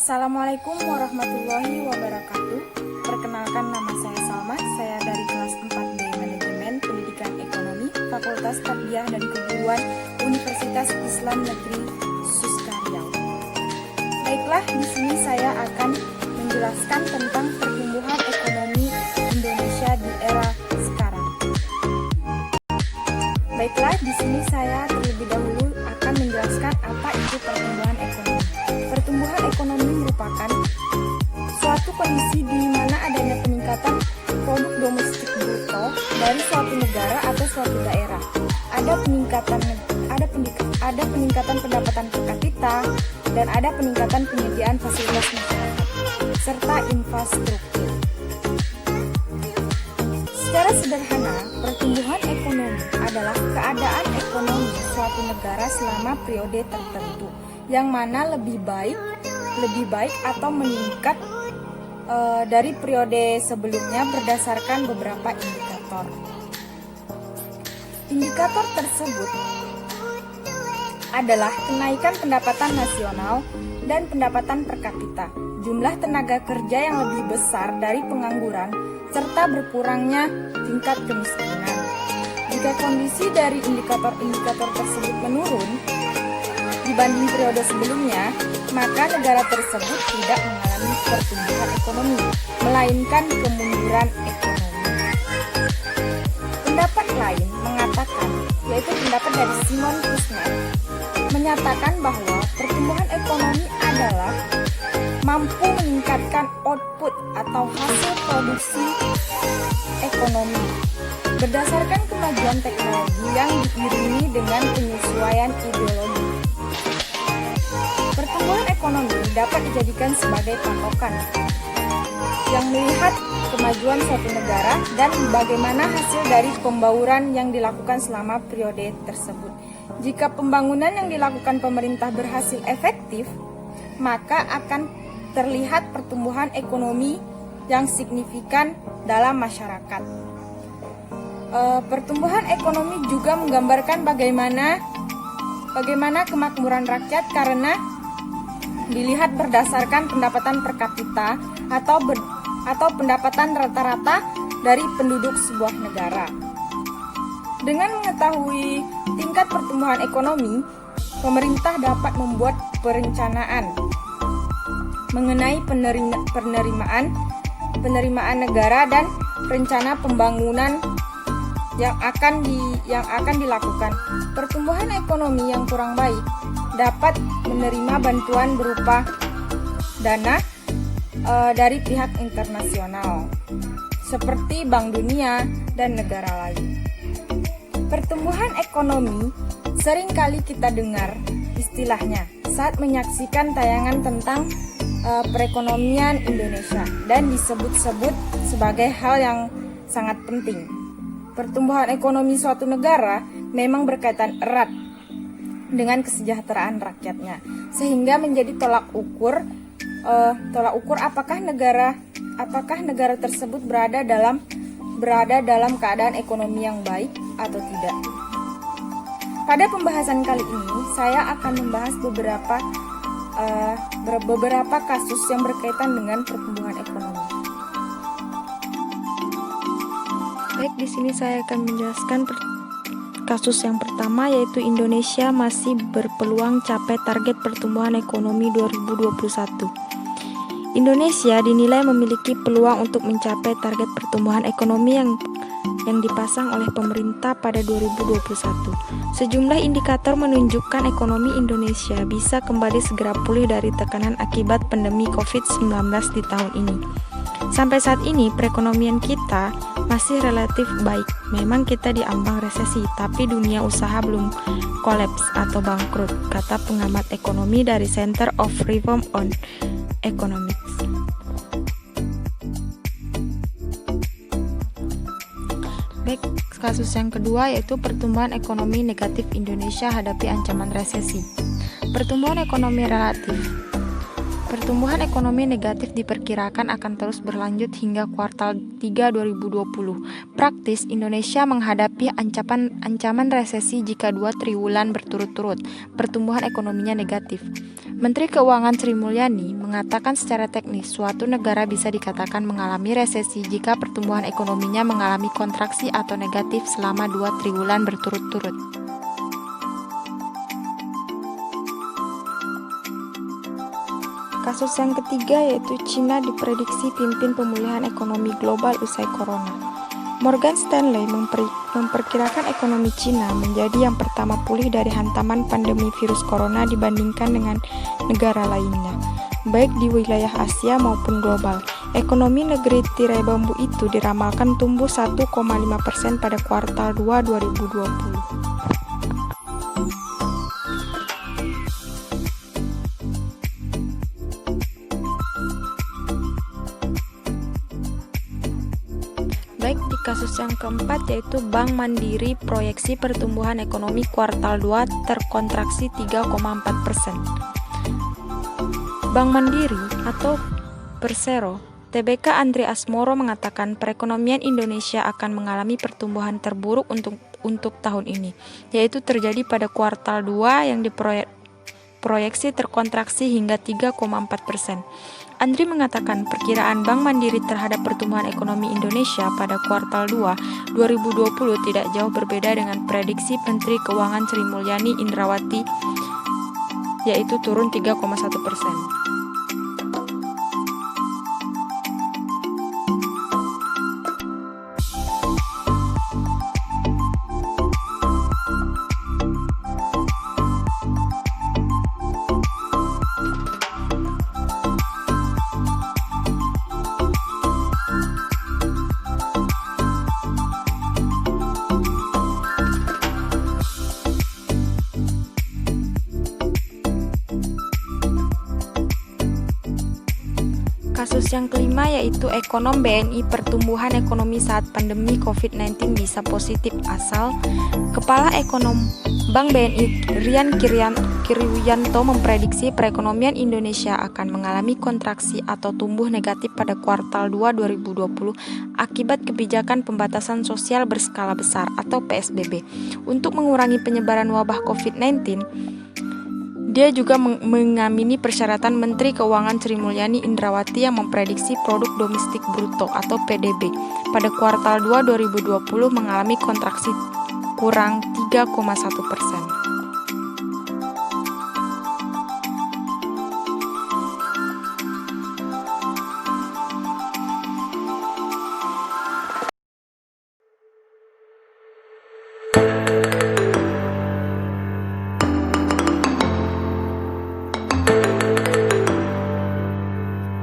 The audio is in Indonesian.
Assalamualaikum warahmatullahi wabarakatuh. Perkenalkan, nama saya Salma. Saya dari kelas 4B Manajemen Pendidikan Ekonomi Fakultas Tarbiyah dan Keguruan Universitas Islam Negeri Suskarya. Baiklah, di sini saya akan menjelaskan tentang pertumbuhan ekonomi Indonesia di era sekarang. Baiklah, di sini saya terlebih dahulu akan menjelaskan apa itu pertumbuhan ekonomi. Pertumbuhan ekonomi merupakan suatu kondisi di mana adanya peningkatan produk domestik bruto dari suatu negara atau suatu daerah. Ada peningkatan pendapatan per kapita dan ada peningkatan penyediaan fasilitas masyarakat serta infrastruktur. Secara sederhana, pertumbuhan ekonomi adalah keadaan ekonomi suatu negara selama periode tertentu yang mana lebih baik atau meningkat dari periode sebelumnya berdasarkan beberapa indikator. Indikator tersebut adalah kenaikan pendapatan nasional dan pendapatan per kapita, jumlah tenaga kerja yang lebih besar dari pengangguran, serta berkurangnya tingkat kemiskinan. Jika kondisi dari indikator-indikator tersebut menurun dibanding periode sebelumnya, maka negara tersebut tidak mengalami pertumbuhan ekonomi, melainkan kemunduran ekonomi. Pendapat lain mengatakan, yaitu pendapat dari Simon Kuznets, menyatakan bahwa pertumbuhan ekonomi adalah mampu meningkatkan output atau hasil produksi ekonomi berdasarkan kemajuan teknologi yang diiringi dengan penyesuaian ideologi. Pertumbuhan ekonomi dapat dijadikan sebagai patokan yang melihat kemajuan suatu negara dan bagaimana hasil dari pembauran yang dilakukan selama periode tersebut. Jika pembangunan yang dilakukan pemerintah berhasil efektif, maka akan terlihat pertumbuhan ekonomi yang signifikan dalam masyarakat. Pertumbuhan ekonomi juga menggambarkan bagaimana kemakmuran rakyat karena dilihat berdasarkan pendapatan per kapita atau pendapatan rata-rata dari penduduk sebuah negara. Dengan mengetahui tingkat pertumbuhan ekonomi, pemerintah dapat membuat perencanaan mengenai penerimaan negara dan rencana pembangunan yang akan dilakukan. Pertumbuhan ekonomi yang kurang baik dapat menerima bantuan berupa dana dari pihak internasional seperti Bank Dunia dan negara lain. Pertumbuhan ekonomi sering kali kita dengar istilahnya saat menyaksikan tayangan tentang perekonomian Indonesia dan disebut-sebut sebagai hal yang sangat penting. Pertumbuhan ekonomi suatu negara memang berkaitan erat dengan kesejahteraan rakyatnya, sehingga menjadi tolak ukur apakah negara tersebut berada dalam keadaan ekonomi yang baik atau tidak. Pada pembahasan kali ini, saya akan membahas beberapa kasus yang berkaitan dengan pertumbuhan ekonomi. Baik, di sini saya akan menjelaskan kasus yang pertama, yaitu Indonesia masih berpeluang capai target pertumbuhan ekonomi 2021. Indonesia dinilai memiliki peluang untuk mencapai target pertumbuhan ekonomi yang dipasang oleh pemerintah pada 2021. Sejumlah indikator menunjukkan ekonomi Indonesia bisa kembali segera pulih dari tekanan akibat pandemi COVID-19 di tahun ini. Sampai saat ini perekonomian kita masih relatif baik. Memang kita diambang resesi, tapi dunia usaha belum kolaps atau bangkrut, kata pengamat ekonomi dari Center of Reform on Economics. Baik, kasus yang kedua yaitu pertumbuhan ekonomi negatif Indonesia hadapi ancaman resesi. Pertumbuhan ekonomi relatif. Pertumbuhan ekonomi negatif diperkirakan akan terus berlanjut hingga kuartal 3 2020. Praktis, Indonesia menghadapi ancaman resesi jika 2 triwulan berturut-turut pertumbuhan ekonominya negatif. Menteri Keuangan Sri Mulyani mengatakan secara teknis suatu negara bisa dikatakan mengalami resesi jika pertumbuhan ekonominya mengalami kontraksi atau negatif selama 2 triwulan berturut-turut. Kasus yang ketiga yaitu Cina diprediksi pimpin pemulihan ekonomi global usai corona. Morgan Stanley memperkirakan ekonomi Cina menjadi yang pertama pulih dari hantaman pandemi virus corona dibandingkan dengan negara lainnya, baik di wilayah Asia maupun global. Ekonomi negeri tirai bambu itu diramalkan tumbuh 1,5% pada kuartal 2 2020. Baik, di kasus yang keempat yaitu Bank Mandiri proyeksi pertumbuhan ekonomi kuartal 2 terkontraksi 3,4%. Bank Mandiri atau Persero, TBK Andri Asmoro mengatakan perekonomian Indonesia akan mengalami pertumbuhan terburuk untuk tahun ini, yaitu terjadi pada kuartal 2 yang diproyeksi terkontraksi hingga 3,4%. Andri mengatakan perkiraan Bank Mandiri terhadap pertumbuhan ekonomi Indonesia pada kuartal 2 2020 tidak jauh berbeda dengan prediksi Menteri Keuangan Sri Mulyani Indrawati, yaitu turun 3,1%. Kasus yang kelima yaitu ekonom BNI pertumbuhan ekonomi saat pandemi COVID-19 bisa positif asal Kepala Ekonom Bank BNI Rian Kiriwianto memprediksi perekonomian Indonesia akan mengalami kontraksi atau tumbuh negatif pada kuartal 2 2020 akibat kebijakan pembatasan sosial berskala besar atau PSBB. Untuk mengurangi penyebaran wabah COVID-19, dia juga mengamini persyaratan Menteri Keuangan Sri Mulyani Indrawati yang memprediksi produk domestik bruto atau PDB pada kuartal 2 2020 mengalami kontraksi kurang 3,1%.